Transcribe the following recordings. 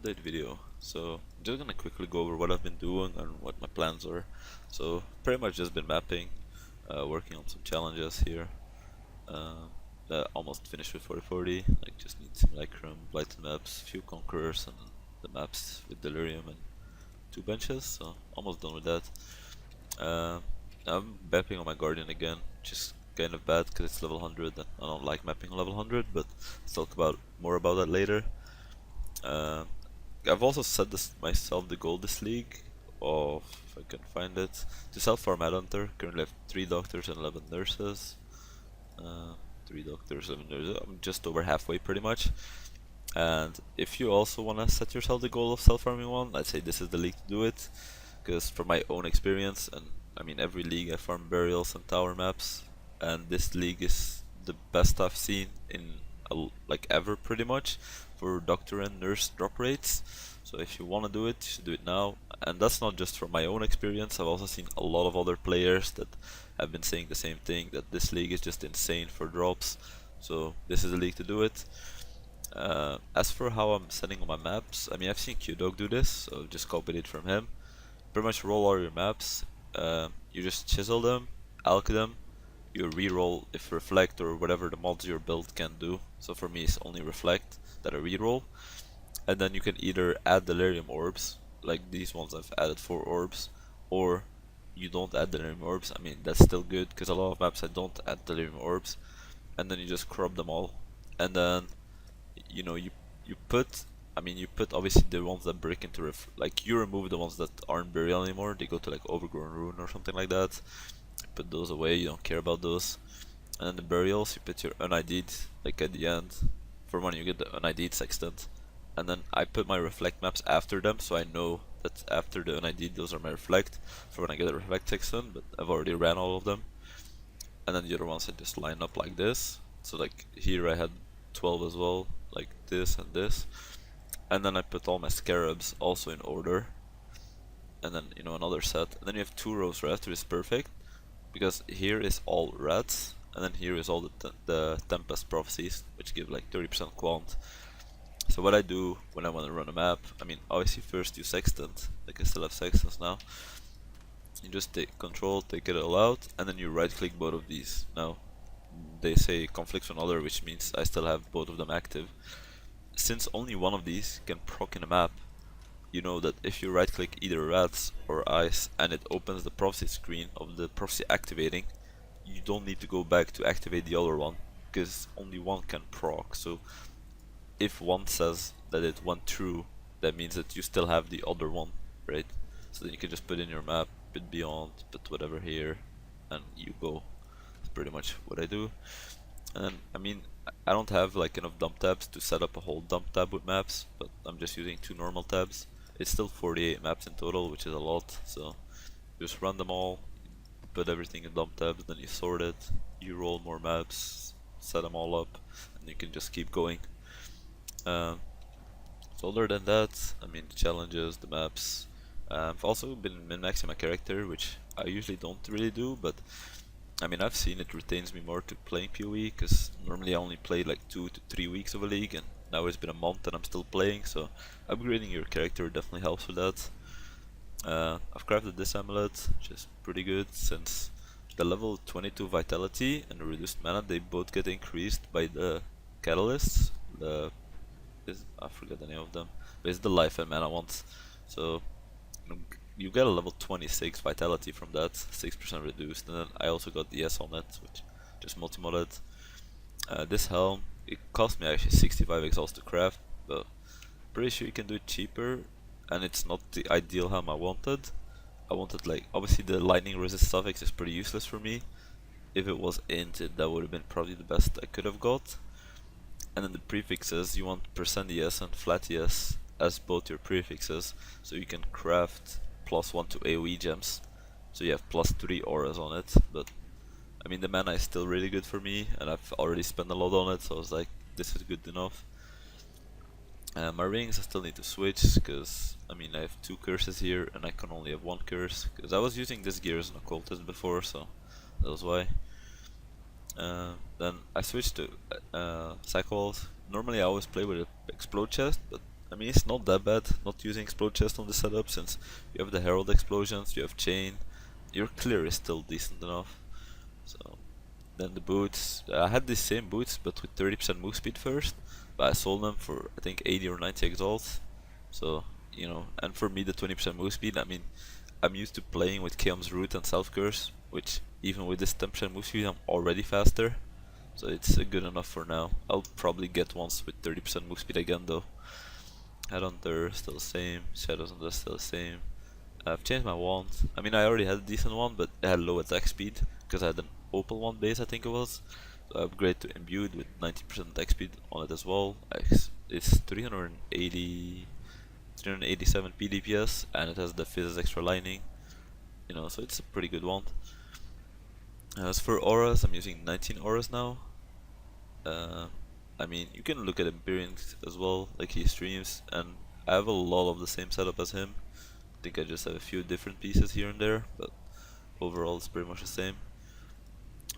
update video. So I'm just gonna quickly go over what I've been doing and what my plans are. So pretty much just been mapping, working on some challenges here. Uh, that almost finished with 4040. Like just need Simulacrum, Blighted maps, few Conquerors, and the maps with Delirium and 2 benches. So almost done with that. I'm mapping on my Guardian again, which is kind of bad because it's level 100 and I don't like mapping on level 100, but let's talk about more about that later. Uh, I've also set myself the goal this league of, if I can find it, to self-farm Headhunter. Currently I have 3 doctors and 11 nurses. 3 doctors, 11 nurses. I'm just over halfway pretty much. And if you also want to set yourself the goal of self-farming one, I'd say this is the league to do it. Because from my own experience, and I mean every league I farm burials and tower maps, and this league is the best I've seen in like ever pretty much for doctor and nurse drop rates. So if you want to do it, you should do it now. And that's not just from my own experience, I've also seen a lot of other players that have been saying the same thing, that this league is just insane for drops. So this is the league to do it. As for how I'm setting on my maps, I mean I've seen QDog do this, so just copied it from him. Pretty much roll all your maps, you just chisel them, alch them, you reroll if reflect or whatever the mods your build can do. So for me it's only reflect that I reroll, and then you can either add delirium orbs, like these ones I've added 4 orbs, or you don't add delirium orbs. I mean that's still good because a lot of maps I don't add delirium orbs, and then you just crop them all, and then you put, I mean you put obviously the ones that break into like you remove the ones that aren't burial anymore, they go to like overgrown ruin or something like that. You put those away, you don't care about those. And then the burials, you put your unID'd like at the end. For one you get the unID'd sextant. And then I put my reflect maps after them, so I know that after the unID'd those are my reflect for when I get a reflect sextant, but I've already ran all of them. And then the other ones I just line up like this. So like here I had 12 as well, like this and this. And then I put all my scarabs also in order. And then, another set. And then you have 2 rows rats, which is perfect. Because here is all rats. And then here is all the Tempest prophecies, which give like 30% quant. So what I do when I want to run a map, I mean, obviously first you sextant. Like I still have sextants now. You just take control, take it all out, and then you right click both of these. Now, they say conflicts on other, which means I still have both of them active. Since only one of these can proc in a map, you know that if you right click either rats or ice and it opens the prophecy screen of the prophecy activating, you don't need to go back to activate the other one, because only one can proc. So if one says that it went through, that means that you still have the other one, right? So then you can just put in your map, put beyond, put whatever here, and you go. That's pretty much what I do. And I mean, I don't have like enough dump tabs to set up a whole dump tab with maps, but I'm just using 2 normal tabs. It's still 48 maps in total, which is a lot, so just run them all, put everything in dump tabs, then you sort it, you roll more maps, set them all up, and you can just keep going. So other than that, I mean the challenges, the maps. I've also been min-maxing my character, which I usually don't really do, but I mean I've seen it retains me more to playing PoE, because normally I only play like 2 to 3 weeks of a league, and now it's been a month and I'm still playing, so upgrading your character definitely helps with that. I've crafted this amulet, which is pretty good, since the level 22 vitality and the reduced mana, they both get increased by the catalysts. I forget the name of them, but it's the life and mana ones. So you get a level 26 vitality from that, 6% reduced, and then I also got the S on it, which just multi-modded. This helm, it cost me actually 65 exhaust to craft, but pretty sure you can do it cheaper, and it's not the ideal helm I wanted. I wanted, like, obviously the lightning resist suffix is pretty useless for me. If it was inted, that would have been probably the best I could have got. And then the prefixes, you want percent %ES and flat ES as both your prefixes, so you can craft +1 to AoE gems, so you have +3 auras on it. But I mean the mana is still really good for me, and I've already spent a lot on it, so I was like, this is good enough. My rings I still need to switch, because I mean I have 2 curses here and I can only have 1 curse, because I was using this gear as an occultist before, so that was why. Then I switched to cycles. Normally I always play with an explode chest, but I mean, it's not that bad not using explode chest on the setup, since you have the herald explosions, you have chain, your clear is still decent enough. So then the boots, I had the same boots but with 30% move speed first, but I sold them for I think 80 or 90 exalt. So, you know, and for me the 20% move speed, I mean, I'm used to playing with Chaos Root and Self Curse, which even with this 10% move speed I'm already faster. So it's good enough for now. I'll probably get ones with 30% move speed again though. Headhunter still the same, Shadows Hunter still the same. I've changed my wand. I mean, I already had a decent one, but it had low attack speed because I had an Opal wand base, I think it was. So I upgrade to imbued with 90% attack speed on it as well. It's 387 PDPS, and it has the Fizz extra lining. You know, so it's a pretty good wand. As for auras, I'm using 19 auras now. I mean, you can look at Empyrean as well, like he streams, and I have a lot of the same setup as him. I think I just have a few different pieces here and there, but overall it's pretty much the same.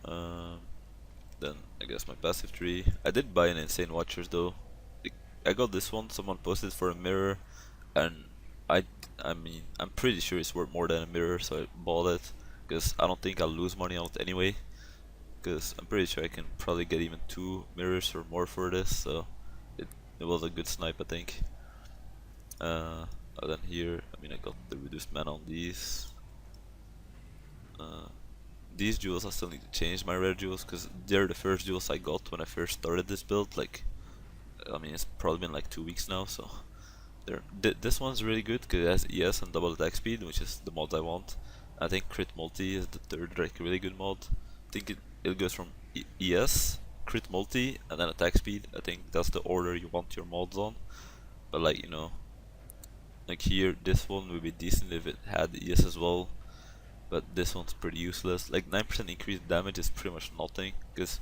Then I guess my passive tree. I did buy an Insane Watchers though. I got this one, someone posted for a mirror, and I mean, I'm pretty sure it's worth more than a mirror, so I bought it, because I don't think I'll lose money on it anyway. Because I'm pretty sure I can probably get even 2 mirrors or more for this, so it was a good snipe, I think. And then here, I mean, I got the reduced mana on these. These jewels I still need to change my rare jewels, because they're the first jewels I got when I first started this build. Like, I mean, it's probably been like 2 weeks now, so this one's really good because it has ES and double attack speed, which is the mod I want. I think crit multi is the third like really good mod. I think it goes from ES, crit multi, and then attack speed. I think that's the order you want your mods on. But like, you know, like here, this one would be decent if it had ES as well. But this one's pretty useless. Like 9% increased damage is pretty much nothing, because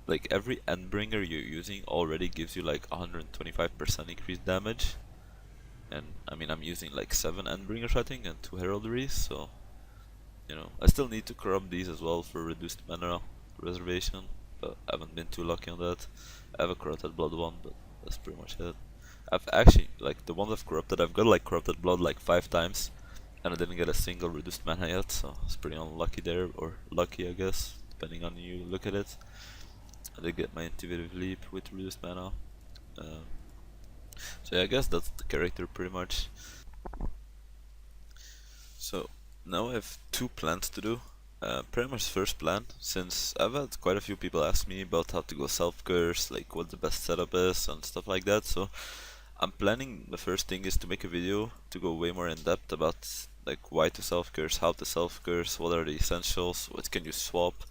like every Endbringer you're using already gives you like 125% increased damage. And I mean, I'm using like 7 Endbringers I think and 2 Heraldries, so you know, I still need to corrupt these as well for reduced mana reservation, but I haven't been too lucky on that. I have a corrupted blood one, but that's pretty much it. I've actually, like, the ones I've corrupted, I've got like corrupted blood like 5 times, and I didn't get a single reduced mana yet, so it's pretty unlucky there, or lucky I guess, depending on you look at it. I did get my intuitive leap with reduced mana. So yeah, I guess that's the character pretty much. So now I have 2 plans to do. Pretty much first plan, since I've had quite a few people ask me about how to go self-curse, like what the best setup is and stuff like that, so I'm planning the first thing is to make a video to go way more in depth about like why to self-curse, how to self-curse, what are the essentials, what can you swap,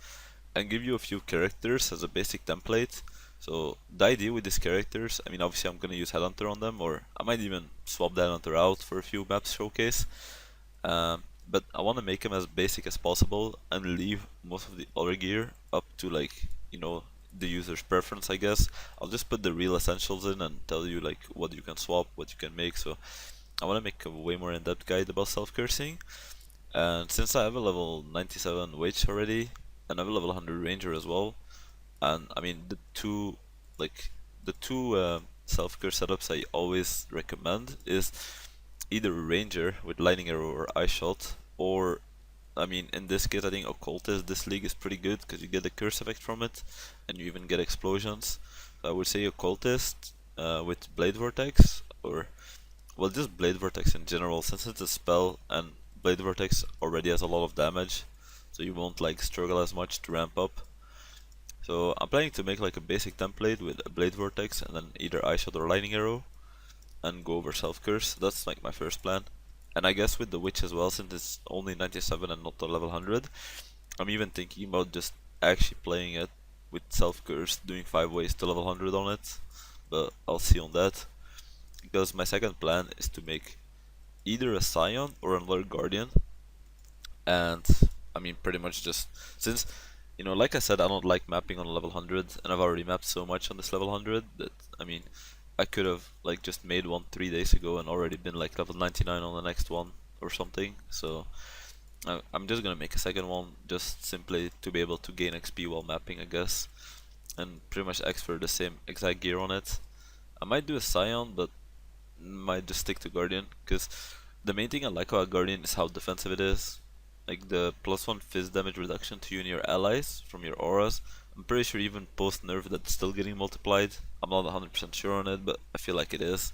and give you a few characters as a basic template. So the idea with these characters, I mean obviously I'm gonna use Headhunter on them, or I might even swap the Headhunter out for a few maps showcase. But I want to make them as basic as possible and leave most of the other gear up to like, you know, the user's preference I guess. I'll just put the real essentials in and tell you like what you can swap, what you can make. So I want to make a way more in-depth guide about self-cursing. And since I have a level 97 witch already, and I have a level 100 ranger as well, and I mean the two self-curse setups I always recommend is either ranger with lightning arrow or eye shot, or I mean in this case I think occultist this league is pretty good because you get the curse effect from it and you even get explosions. So I would say occultist with blade vortex, or well just blade vortex in general, since it's a spell and blade vortex already has a lot of damage, so you won't like struggle as much to ramp up. So I'm planning to make like a basic template with a blade vortex and then either eye shot or lightning arrow, and go over self curse. That's like my first plan. And I guess with the witch as well, since it's only 97 and not a level 100, I'm even thinking about just actually playing it with self curse, doing 5 ways to level 100 on it, but I'll see on that. Because my second plan is to make either a Scion or another Guardian, and I mean pretty much just, since you know, like I said, I don't like mapping on level 100, and I've already mapped so much on this level 100 that, I mean, I could have like just made one 3 days ago and already been like level 99 on the next one or something. So I'm just gonna make a second one just simply to be able to gain XP while mapping, I guess, and pretty much X for the same exact gear on it. I might do a Scion, but might just stick to Guardian, because the main thing I like about Guardian is how defensive it is. Like the +1 fizz damage reduction to you and your allies from your auras. I'm pretty sure even post nerf that's still getting multiplied. I'm not 100% sure on it, but I feel like it is.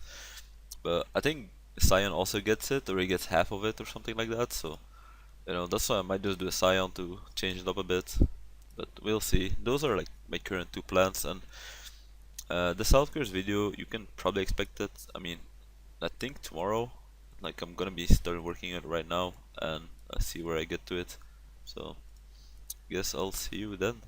But I think Scion also gets it, or he gets half of it or something like that, so you know, that's why I might just do a Scion to change it up a bit. But we'll see. Those are like my current two plans, and the self-cares video, you can probably expect it. I mean, I think tomorrow, like I'm gonna be starting working on it right now, and see where I get to it. So, guess I'll see you then.